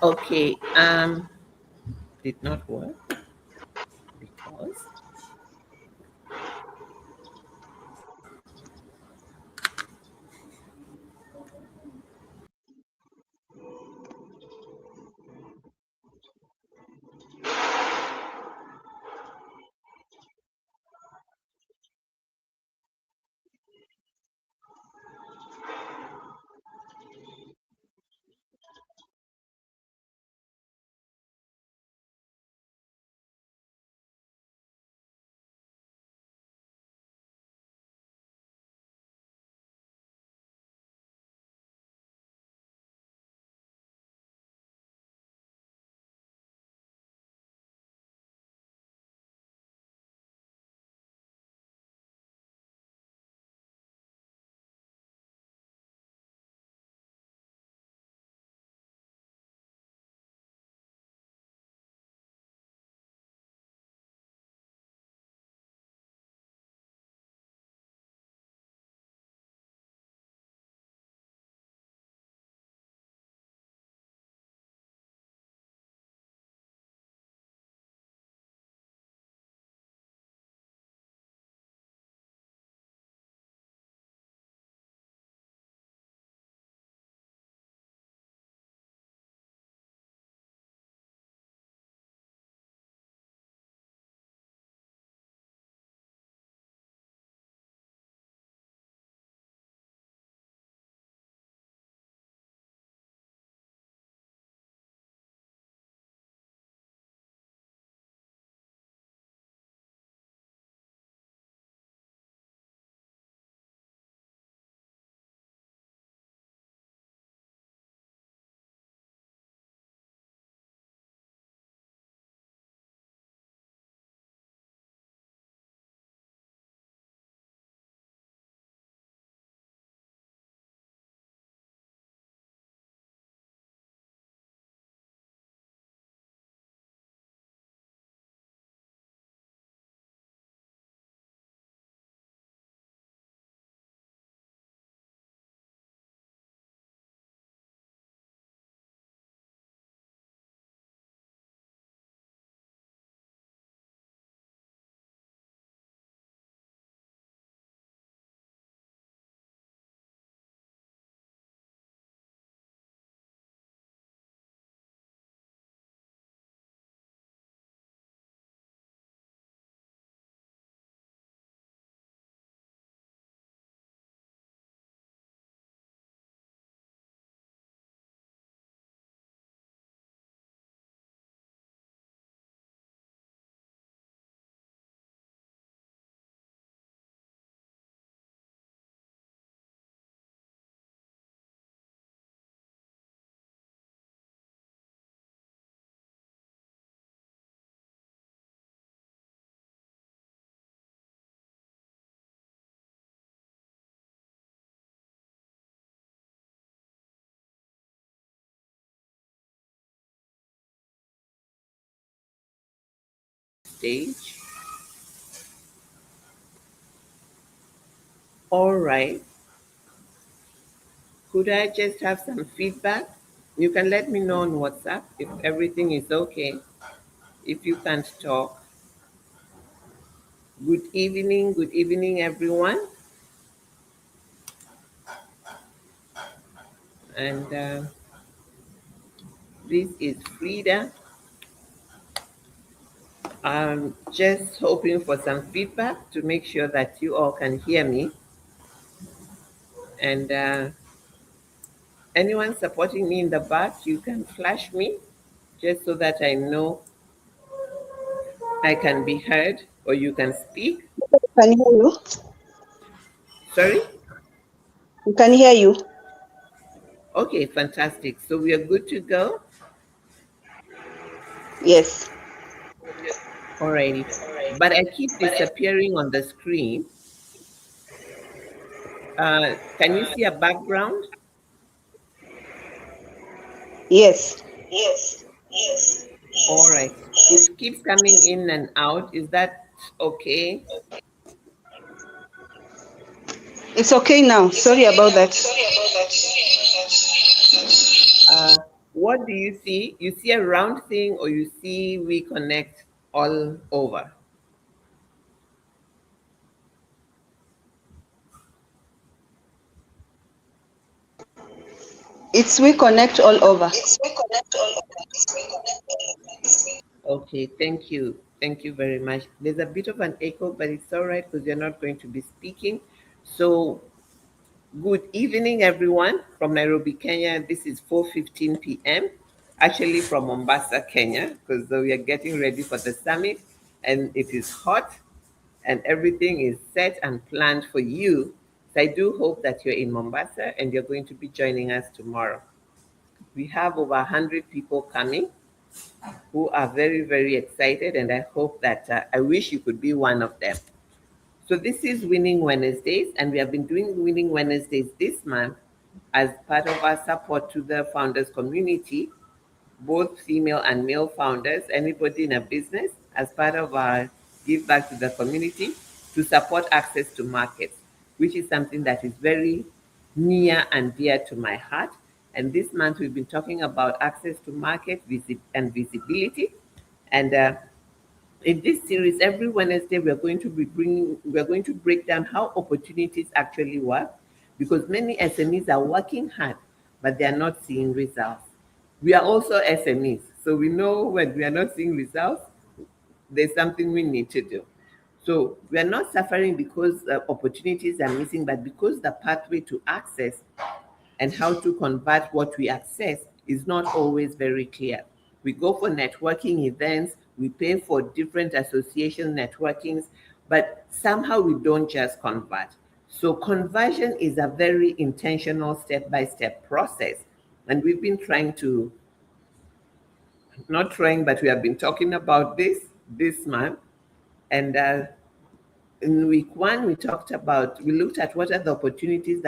Okay, did not work because stage. All right. Could I just have some feedback? You can let me know on WhatsApp if everything is okay. If you can't talk. Good evening, everyone. And this is Frida. I'm just hoping for some feedback to make sure that you all can hear me. And anyone supporting me in the back, you can flash me just so that I know I can be heard or you can speak. Can hear you. Sorry? We can hear you. Okay, fantastic. So we are good to go. Yes. Alrighty. But I keep disappearing on the screen. Can you see a background? Yes. All right. It keeps coming in and out. Is that okay? It's okay now. Sorry about that. Uh, What do you see? You see a round thing, or you see We Connect all over? It's We Connect all over. Okay, thank you. Thank you very much. There's a bit of an echo, but it's all right because you're not going to be speaking. So, good evening, everyone from Nairobi, Kenya. This is 4:15 p.m. Actually, from Mombasa, Kenya, because we are getting ready for the summit, and it is hot, and everything is set and planned for you. So I do hope that you're in Mombasa and you're going to be joining us tomorrow. We have over 100 people coming who are very, very excited, and I hope that I wish you could be one of them. So this is Winning Wednesdays, and we have been doing Winning Wednesdays this month as part of our support to the founders community, both female and male founders, anybody in a business, as part of our give back to the community to support access to markets, which is something that is very near and dear to my heart. And this month we've been talking about access to market and visibility. And in this series, every Wednesday, we're going to break down how opportunities actually work, because many SMEs are working hard, but they are not seeing results. We are also SMEs, so we know when we are not seeing results, there's something we need to do. So we are not suffering because opportunities are missing, but because the pathway to access and how to convert what we access is not always very clear. We go for networking events, we pay for different association networkings, but somehow we don't just convert. So conversion is a very intentional step-by-step process. And we've been trying to, not trying, but we have been talking about this month. And in week one, we looked at what are the opportunities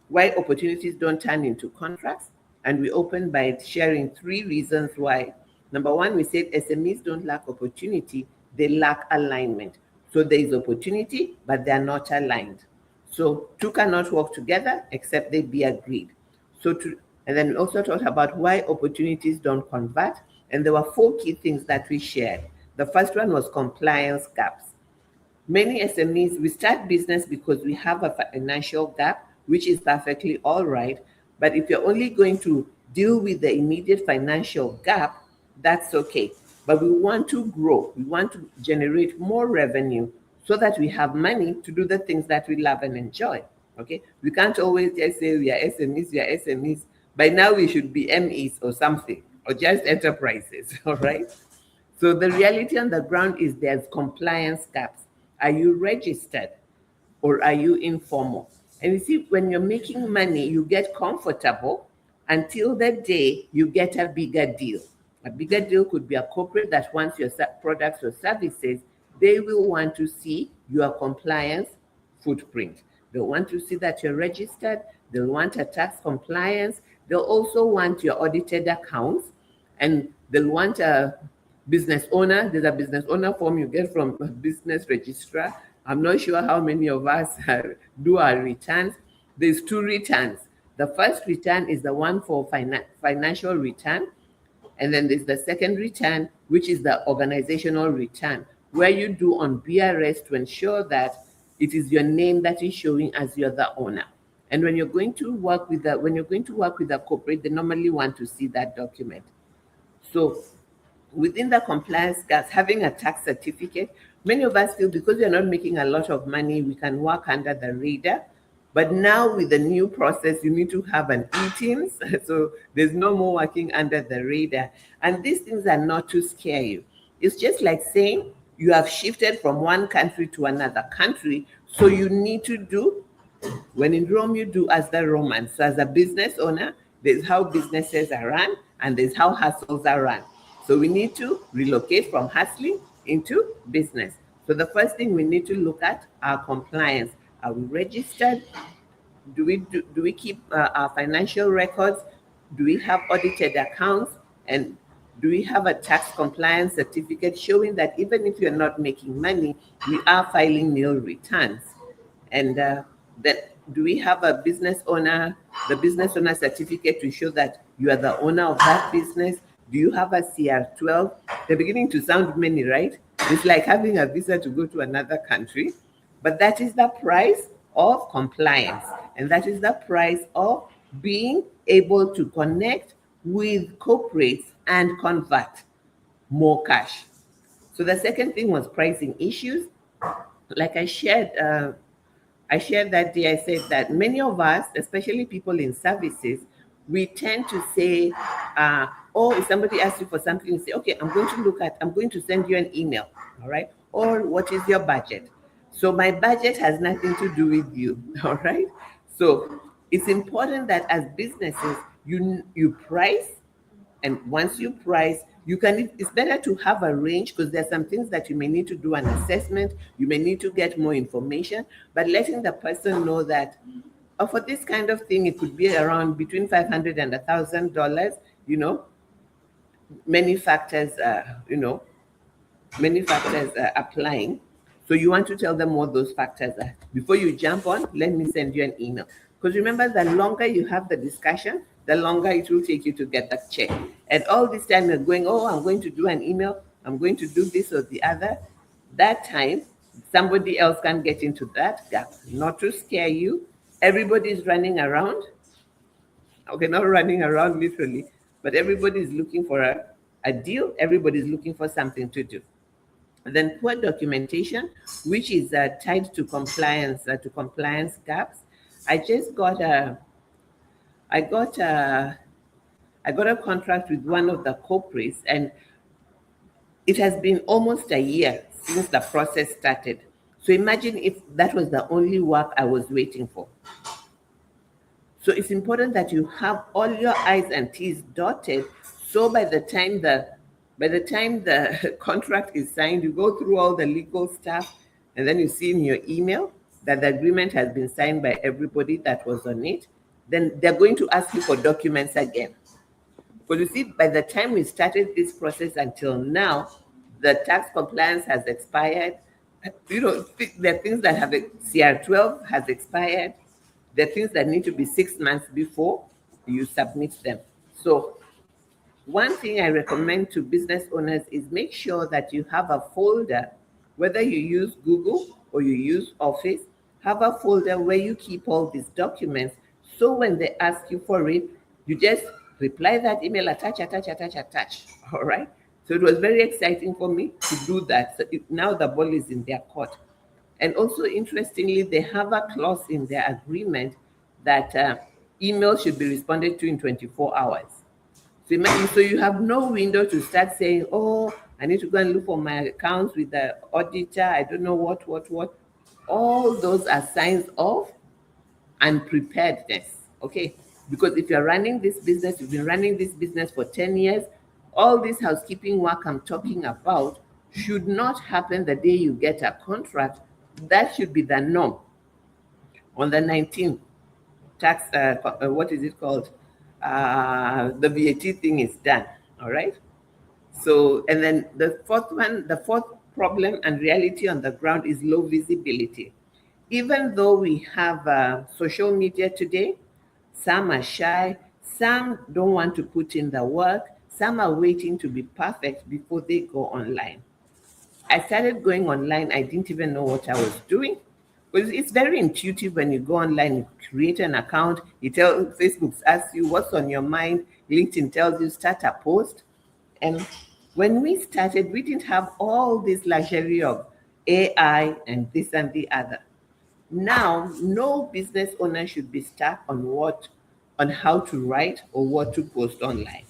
why opportunities don't turn into contracts. And we opened by sharing 3 reasons why. Number one, we said SMEs don't lack opportunity, they lack alignment. So there is opportunity, but they are not aligned. So two cannot work together except they be agreed. And then we also talked about why opportunities don't convert. And there were 4 key things that we shared. The first one was compliance gaps. Many SMEs, we start business because we have a financial gap, which is perfectly all right. But if you're only going to deal with the immediate financial gap, that's okay. But we want to grow, we want to generate more revenue so that we have money to do the things that we love and enjoy. Okay, we can't always just say we are SMEs. By now, we should be MEs or something, or just enterprises. All right. So the reality on the ground is there's compliance gaps. Are you registered or are you informal? And you see, when you're making money, you get comfortable until the day you get a bigger deal. A bigger deal could be a corporate that wants your products or services. They will want to see your compliance footprint. They'll want to see that you're registered. They'll want a tax compliance. They'll also want your audited accounts, and they'll want a business owner. There's a business owner form you get from a business registrar. I'm not sure how many of us do our returns. There's 2 returns. The first return is the one for financial return. And then there's the second return, which is the organizational return, where you do on BRS to ensure that it is your name that is showing as you're the owner. And when you're going to work with a corporate, they normally want to see that document. So within the compliance gaps, having a tax certificate, many of us feel because we're not making a lot of money, we can work under the radar. But now with the new process, you need to have an e-Teams. So there's no more working under the radar. And these things are not to scare you. It's just like saying you have shifted from one country to another country. So you need to do, when in Rome, you do as the Romans. So as a business owner, there's how businesses are run and there's how hustles are run. So we need to relocate from hustling into business. So the first thing we need to look at our compliance. Are we registered? Do we keep our financial records? Do we have audited accounts? And do we have a tax compliance certificate showing that even if you're not making money, we are filing nil returns? And that do we have a business owner, the business owner certificate to show that you are the owner of that business? Do you have a CR12? They're beginning to sound many, right? It's like having a visa to go to another country. But that is the price of compliance. And that is the price of being able to connect with corporates and convert more cash. So the second thing was pricing issues. Like I shared that day, I said that many of us, especially people in services, we tend to say, oh, if somebody asks you for something, you say, okay, I'm going to send you an email, all right? Or what is your budget? So my budget has nothing to do with you, all right? So it's important that as businesses, you price, and once you price, it's better to have a range, because there's some things that you may need to do an assessment, you may need to get more information, but letting the person know that, for this kind of thing, it could be around between $500 and $1,000, many factors, applying. So you want to tell them what those factors are. Before you jump on, let me send you an email. Because remember, the longer you have the discussion, the longer it will take you to get that check. And all this time you're going, oh, I'm going to do an email, I'm going to do this or the other. That time, somebody else can get into that gap. Not to scare you. Everybody's running around. Okay, not running around literally, but everybody's looking for a deal. Everybody's looking for something to do. And then poor documentation, which is tied to compliance gaps. I got a contract with one of the corporates, and it has been almost a year since the process started. So imagine if that was the only work I was waiting for. So it's important that you have all your I's and T's dotted. So by the time the contract is signed, you go through all the legal stuff, and then you see in your email that the agreement has been signed by everybody that was on it. Then they're going to ask you for documents again. Because you see, by the time we started this process until now, the tax compliance has expired. There are things that have CR12 has expired. There are things that need to be 6 months before you submit them. So one thing I recommend to business owners is make sure that you have a folder, whether you use Google or you use Office, have a folder where you keep all these documents. So when they ask you for it, you just reply that email, attach, all right? So it was very exciting for me to do that. So now the ball is in their court. And also, interestingly, they have a clause in their agreement that email should be responded to in 24 hours. So you have no window to start saying, oh, I need to go and look for my accounts with the auditor. I don't know what. All those are signs of unpreparedness, okay? Because if you're running this business, you've been running this business for 10 years, all this housekeeping work I'm talking about should not happen the day you get a contract. That should be the norm. On the 19th, tax, what is it called? The VAT thing is done, all right? So, and then the fourth problem and reality on the ground is low visibility. Even though we have social media today, some are shy, some don't want to put in the work, some are waiting to be perfect before they go online. I started going online, I didn't even know what I was doing. Because it's very intuitive when you go online, you create an account, Facebook asks you what's on your mind, LinkedIn tells you start a post. And when we started, we didn't have all this luxury of AI and this and the other. Now, no business owner should be stuck on how to write or what to post online,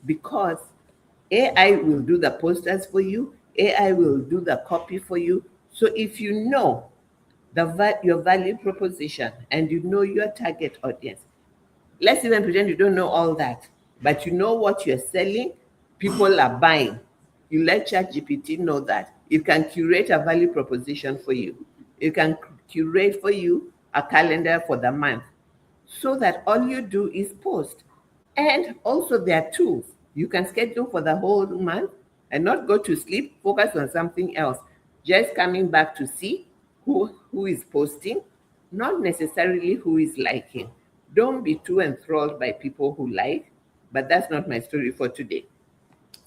because AI will do the posters for you, AI will do the copy for you. So if you know your value proposition and you know your target audience, let's even pretend you don't know all that, but you know what you're selling, people are buying. You let ChatGPT know that. It can curate a value proposition for you. It can curate for you a calendar for the month, so that all you do is post. And also there are tools. You can schedule for the whole month and not go to sleep, focus on something else. Just coming back to see who is posting, not necessarily who is liking. Don't be too enthralled by people who like, but that's not my story for today.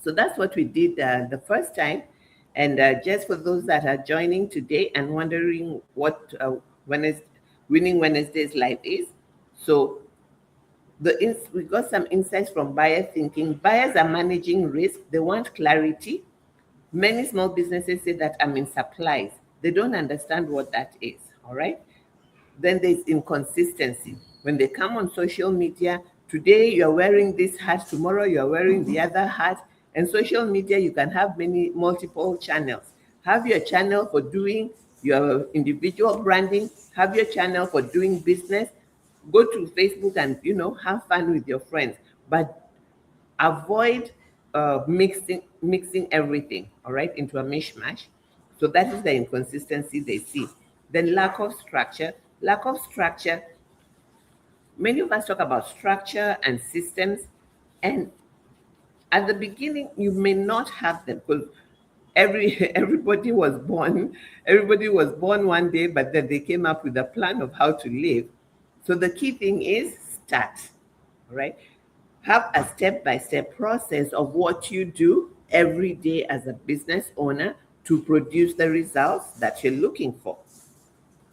So that's what we did the first time. And just for those that are joining today and wondering what Winning Wednesdays live is, so we got some insights from buyer thinking. Buyers are managing risk. They want clarity. Many small businesses say that I'm in supplies. They don't understand what that is. All right. Then there's inconsistency. When they come on social media, today you're wearing this hat, tomorrow you're wearing the other hat. And social media, you can have multiple channels. Have your channel for doing your individual branding, have your channel for doing business. Go to Facebook and have fun with your friends, but avoid mixing everything, all right, into a mishmash. So that is the inconsistency they see. Then lack of structure. Lack of structure. Many of us talk about structure and systems, and at the beginning you may not have them because everybody was born one day, but then they came up with a plan of how to live. So the key thing is start, all right? Have a step-by-step process of what you do every day as a business owner to produce the results that you're looking for.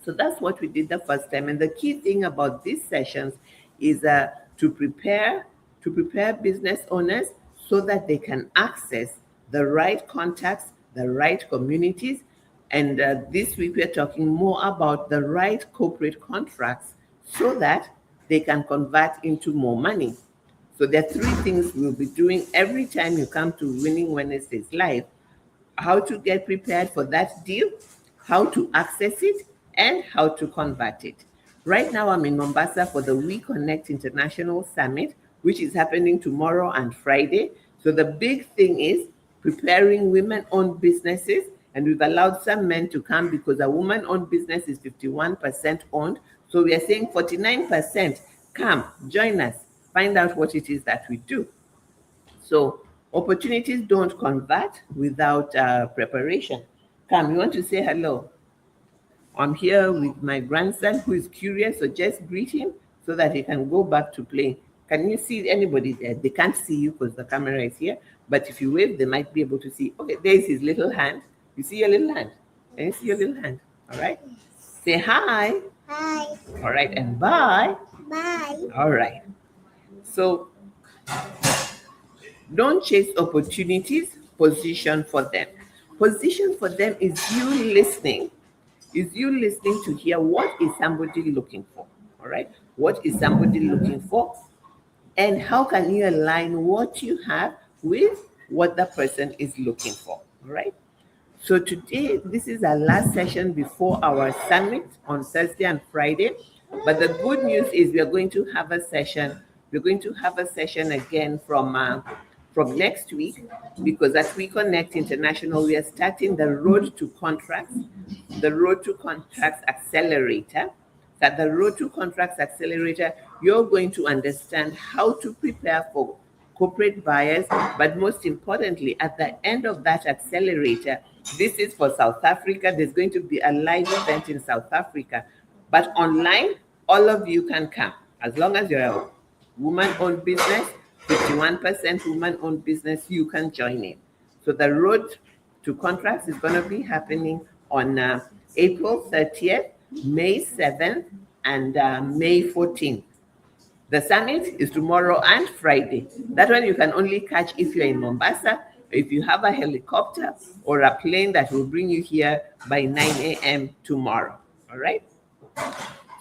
So that's what we did the first time. And the key thing about these sessions is to prepare business owners so that they can access the right contacts, the right communities. And this week we're talking more about the right corporate contracts so that they can convert into more money. So there are three things we'll be doing every time you come to Winning Wednesdays Live: how to get prepared for that deal, how to access it, and how to convert it. Right now, I'm in Mombasa for the We Connect International Summit, which is happening tomorrow and Friday. So the big thing is preparing women-owned businesses, and we've allowed some men to come because a woman-owned business is 51% owned. So we are saying 49%. Come, join us, find out what it is that we do. So opportunities don't convert without preparation. Come, you want to say hello? I'm here with my grandson who is curious, so just greet him so that he can go back to playing. Can you see anybody there? They can't see you because the camera is here, but if you wave, they might be able to see. Okay, there's his little hand. You see your little hand? Can you see your little hand? All right. Say hi. Hi. All right, and bye. Bye. All right. So don't chase opportunities, position for them. Position for them is you listening. Is you listening to hear what is somebody looking for? All right. What is somebody looking for? And how can you align what you have with what the person is looking for? All right. So today, this is our last session before our summit on Thursday and Friday. But the good news is we are going to have a session. We're going to have a session again from next week, because as we connect international, we are starting the Road to Contracts, Accelerator. That the Road to Contracts Accelerator, you're going to understand how to prepare for corporate buyers, but most importantly, at the end of that accelerator, this is for South Africa. There's going to be a live event in South Africa, but online, all of you can come. As long as you're a woman-owned business, 51% woman-owned business, you can join in. So the Road to Contracts is going to be happening on April 30th, May 7th, and May 14th. The summit is tomorrow and Friday. That one you can only catch if you're in Mombasa, if you have a helicopter or a plane that will bring you here by 9 a.m. tomorrow. All right?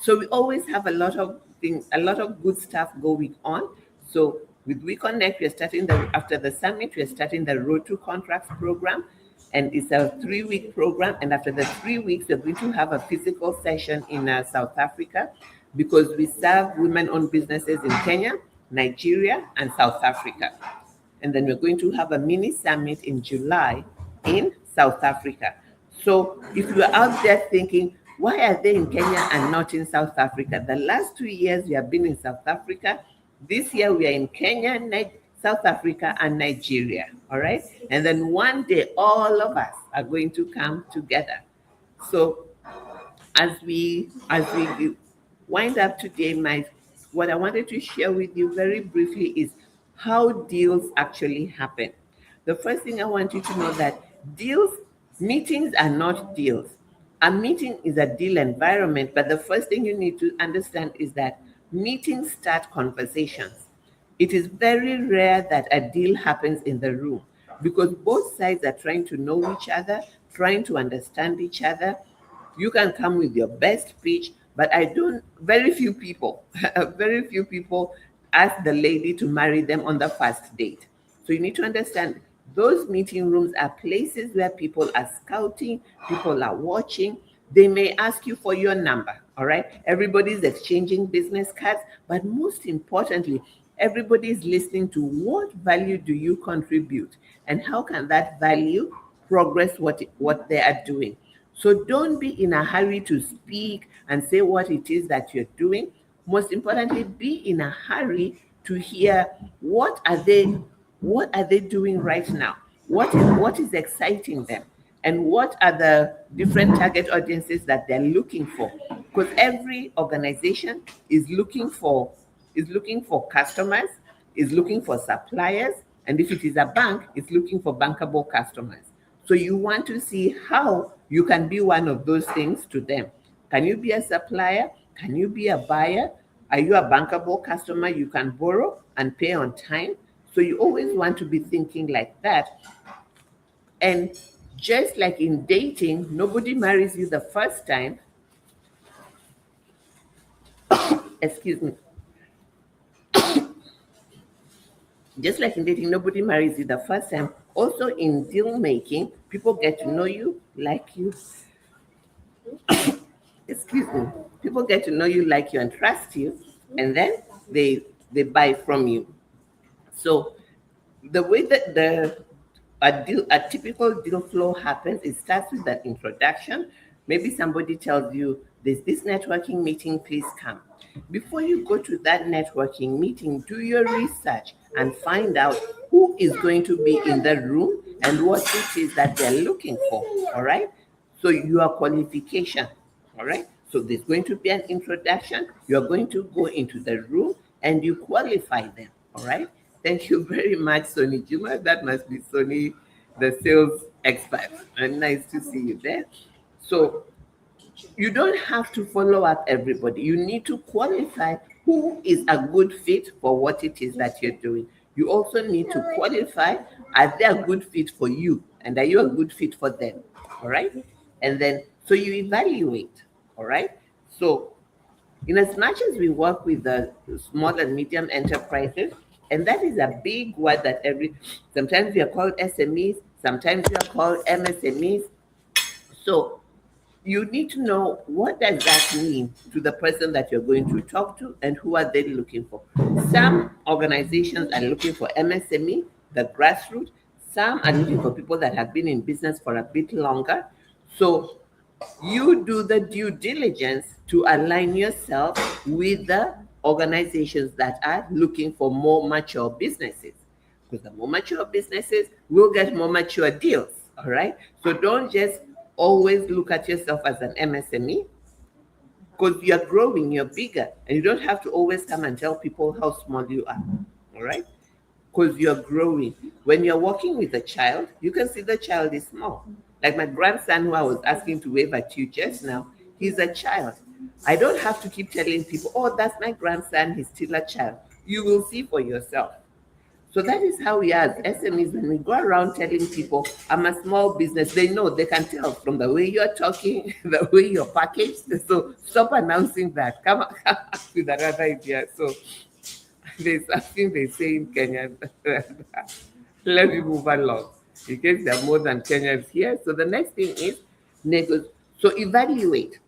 So we always have a lot of things, a lot of good stuff going on. So with WeConnect, we're starting after the summit, we're starting the Road to Contracts program. And it's a 3-week program. And after the 3 weeks, we're going to have a physical session in South Africa, because we serve women-owned businesses in Kenya, Nigeria, and South Africa. And then we're going to have a mini summit in July in South Africa. So if you're out there thinking, why are they in Kenya and not in South Africa? The last 2 years we have been in South Africa. This year we are in Kenya, South Africa, and Nigeria. All right. And then one day all of us are going to come together. So as we wind up today, my what I wanted to share with you very briefly is how deals actually happen. The first thing I want you to know that deals meetings are not deals. A meeting is a deal environment, but the first thing you need to understand is that meetings start conversations. It is very rare that a deal happens in the room because both sides are trying to know each other, trying to understand each other. You can come with your best pitch, but very few people, very few people ask the lady to marry them on the first date. So you need to understand those meeting rooms are places where people are scouting, people are watching. They may ask you for your number, all right? Everybody's exchanging business cards, but most importantly, everybody is listening to what value do you contribute and how can that value progress what they are doing. So don't be in a hurry to speak and say what it is that you're doing. Most importantly, be in a hurry to hear what are they doing right now? What is exciting them? And what are the different target audiences that they're looking for? Because every organization is looking for customers, is looking for suppliers, and if it is a bank, it's looking for bankable customers. So you want to see how you can be one of those things to them. Can you be a supplier? Can you be a buyer? Are you a bankable customer you can borrow and pay on time? So you always want to be thinking like that. And just like in dating, nobody marries you the first time. Excuse me. Just like in dating, nobody marries you the first time. Also in deal making, people get to know you, like you. Excuse me. People get to know you, like you, and trust you, and then they buy from you. So the way that a typical deal flow happens, it starts with an introduction. Maybe somebody tells you there's this networking meeting, please come. Before you go to that networking meeting, do your research and find out who is going to be in the room and what it is that they're looking for. All right. So your qualification. All right. So there's going to be an introduction. You're going to go into the room and you qualify them. All right. Thank you very much, Sony Juma. That must be Sony, the sales expert. And nice to see you there. So you don't have to follow up everybody. You need to qualify who is a good fit for what it is that you're doing. You also need to qualify, are they a good fit for you? And are you a good fit for them? All right. And then, so you evaluate. All right. So in as much as we work with the small and medium enterprises, and that is a big word that sometimes we are called SMEs, sometimes we are called MSMEs. So you need to know what does that mean to the person that you're going to talk to and who are they looking for. Some organizations are looking for MSME, the grassroots. Some are looking for people that have been in business for a bit longer. So you do the due diligence to align yourself with the organizations that are looking for more mature businesses. Because the more mature businesses will get more mature deals. All right. So don't just always look at yourself as an MSME because you're growing, you're bigger, and you don't have to always come and tell people how small you are. All right. Because you're growing. When you're working with a child, you can see the child is small. Like my grandson, who I was asking to wave at you just now, he's a child. I don't have to keep telling people, oh, that's my grandson, he's still a child. You will see for yourself. So that is how we are as SMEs. When we go around telling people, I'm a small business, they know, they can tell from the way you're talking, the way you're packaged. So stop announcing that. Come up with another idea. So there's something they say in Kenya. Let me move along in case there are more than Kenyans here. So the next thing is negotiate. So evaluate.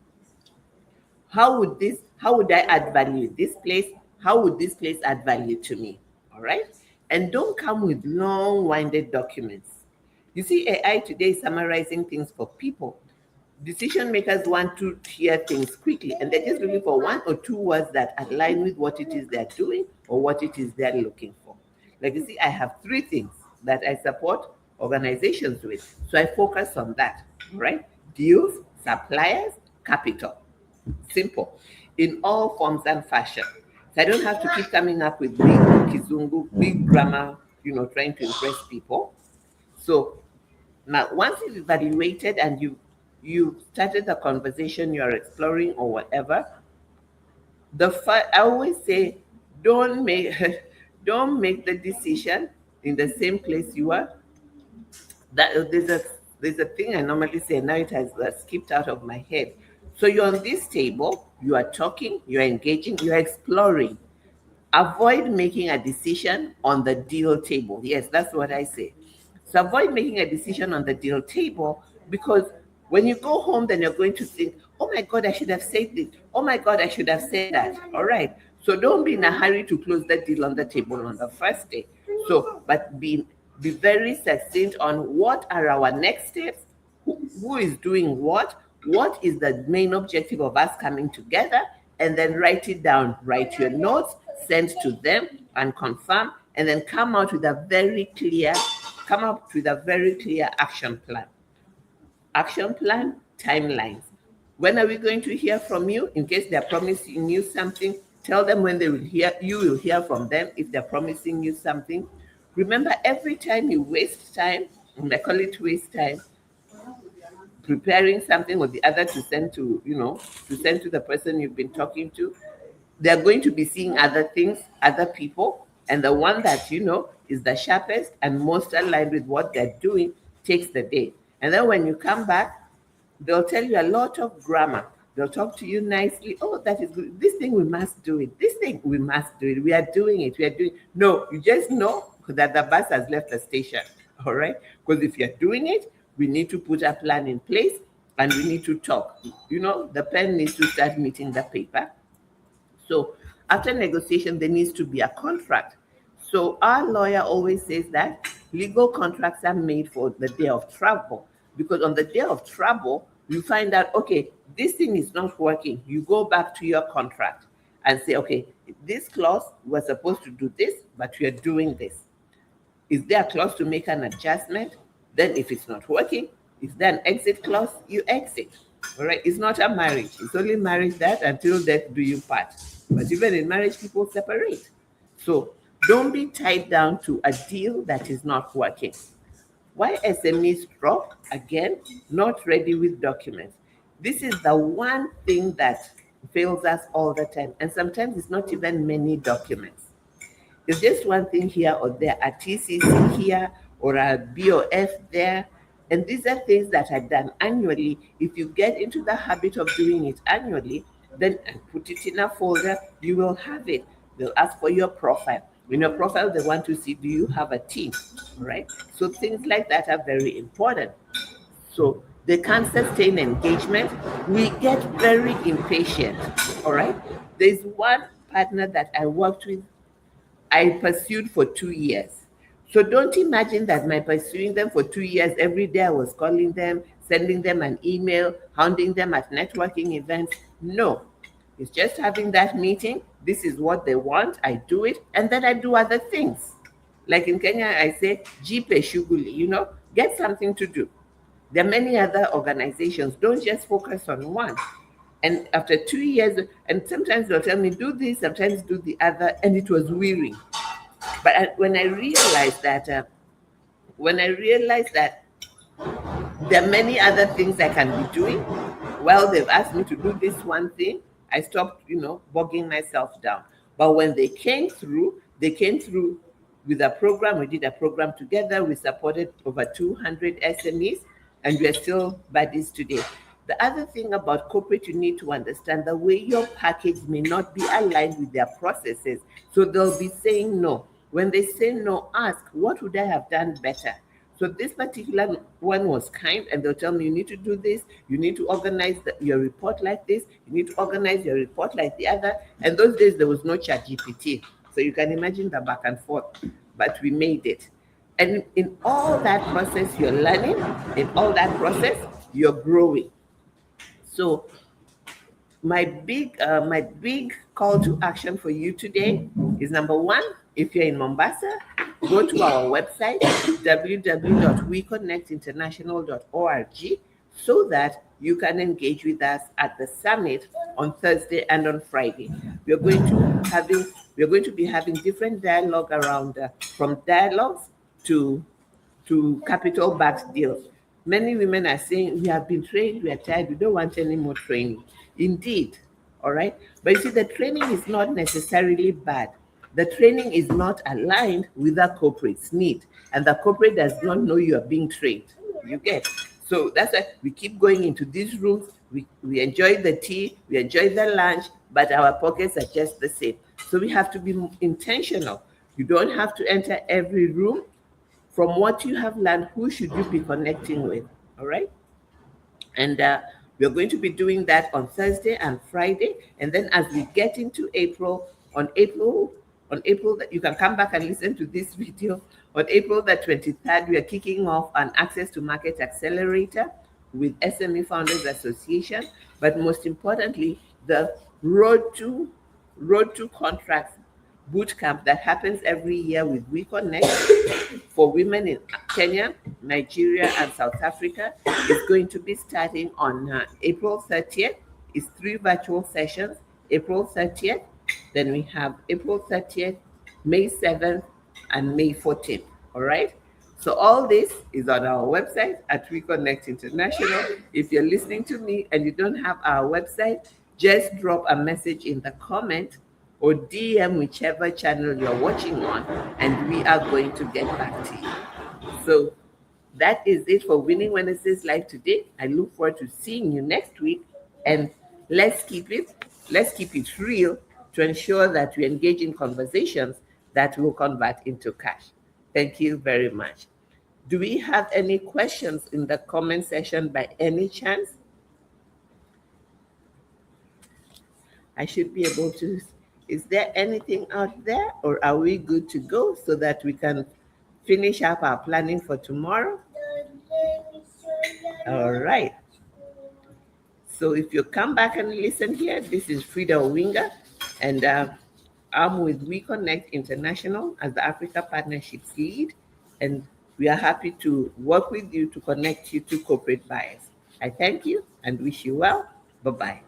How would I add value in this place? How would this place add value to me? All right. And don't come with long-winded documents. You see, AI today is summarizing things for people. Decision makers want to hear things quickly, and they're just looking for one or two words that align with what it is they're doing or what it is they're looking for. Like you see, I have three things that I support organizations with. So I focus on that, right? Deals, suppliers, capital. Simple. In all forms and fashion. So I don't have to keep coming up with big kizungu, big grammar, trying to impress people. So now once you've evaluated and you started the conversation, you're exploring or whatever, I always say don't make don't make the decision in the same place you are. That there's a thing I normally say, now it has skipped out of my head. So you're on this table, you are talking, you're engaging, you're exploring. Avoid making a decision on the deal table. Yes, that's what I say. So avoid making a decision on the deal table, because when you go home, then you're going to think, oh my God, I should have said this. Oh my God, I should have said that. All right. So don't be in a hurry to close the deal on the table on the first day. So, but be very succinct on what are our next steps, who is doing what is the main objective of us coming together, and then write it down, write your notes, send to them and confirm, and then come up with a very clear action plan. Action plan, timelines. When are we going to hear from you? In case they're promising you something, tell them when you will hear from them if they're promising you something. Remember, every time you waste time, and I call it waste time, preparing something or the other to send to the person you've been talking to, they're going to be seeing other things, other people, and the one that is the sharpest and most aligned with what they're doing takes the day. And then when you come back, they'll tell you a lot of grammar. They'll talk to you nicely. Oh, that is good. This thing, we must do it. This thing, we must do it. We are doing it. We are doing. No, you just know that the bus has left the station. All right? Because if you're doing it, we need to put a plan in place and we need to talk. The pen needs to start meeting the paper. So after negotiation, there needs to be a contract. So our lawyer always says that legal contracts are made for the day of trouble, because on the day of trouble, you find out, okay, this thing is not working. You go back to your contract and say, okay, this clause, we're supposed to do this, but we are doing this. Is there a clause to make an adjustment? Then if it's not working, is there an exit clause? You exit. All right. It's not a marriage. It's only marriage that until death do you part. But even in marriage, people separate. So don't be tied down to a deal that is not working. Why SMEs drop? Again, not ready with documents. This is the one thing that fails us all the time. And sometimes it's not even many documents. It's just one thing here or there, a TCC here or a BOF there. And these are things that are done annually. If you get into the habit of doing it annually, then put it in a folder, you will have it. They'll ask for your profile. In your profile, they want to see, do you have a team, right? So things like that are very important. So they can't sustain engagement. We get very impatient, all right? There's one partner that I worked with, I pursued for 2 years. So don't imagine that my pursuing them for 2 years, every day I was calling them, sending them an email, hounding them at networking events. No, it's just having that meeting. This is what they want. I do it. And then I do other things. Like in Kenya, I say, jipe shughuli, get something to do. There are many other organizations. Don't just focus on one. And after 2 years, and sometimes they'll tell me, do this, sometimes do the other, and it was wearing. But when I realized that there are many other things I can be doing, well, they've asked me to do this one thing, I stopped, bogging myself down. But when they came through with a program. We did a program together. We supported over 200 SMEs, and we are still buddies today. The other thing about corporate, you need to understand the way your package may not be aligned with their processes. So they'll be saying no. When they say no, ask, what would I have done better? So this particular one was kind, and they'll tell me, you need to do this, you need to organize your report like this, you need to organize your report like the other. And those days, there was no ChatGPT. So you can imagine the back and forth, but we made it. And in all that process, you're learning. In all that process, you're growing. So my big call to action for you today is, number one, if you're in Mombasa, go to our website, www.weconnectinternational.org, so that you can engage with us at the summit on Thursday and on Friday. We are going to be having different dialogue around from dialogues to capital backed deals. Many women are saying, we have been trained, we are tired, we don't want any more training. Indeed, all right? But you see, the training is not necessarily bad. The training is not aligned with the corporate's need, and the corporate does not know you are being trained. You get? So that's why we keep going into these rooms. We enjoy the tea, we enjoy the lunch, but our pockets are just the same. So we have to be intentional. You don't have to enter every room. From what you have learned, who should you be connecting with? All right. And we're going to be doing that on Thursday and Friday. And then as we get into April, that you can come back and listen to this video. On April the 23rd, we are kicking off an Access to Market Accelerator with SME Founders Association. But most importantly, the Road to Contracts bootcamp that happens every year with WeConnect for women in Kenya, Nigeria, and South Africa is going to be starting on April 30th. It's 3 virtual sessions. April 30th, then we have April 30th, May 7th, and May 14th. All right. So all this is on our website at WeConnect International. If you're listening to me and you don't have our website, just drop a message in the comment or DM whichever channel you're watching on, and we are going to get back to you. So that is it for Winning Wednesdays Live today. I look forward to seeing you next week, and let's keep it real to ensure that we engage in conversations that will convert into cash. Thank you very much. Do we have any questions in the comment section by any chance? I should be able to. Is there anything out there, or are we good to go so that we can finish up our planning for tomorrow? All right. So if you come back and listen here, this is Frida Owinga, and I'm with WeConnect International as the Africa Partnerships Lead, and we are happy to work with you to connect you to corporate buyers. I thank you and wish you well. Bye-bye.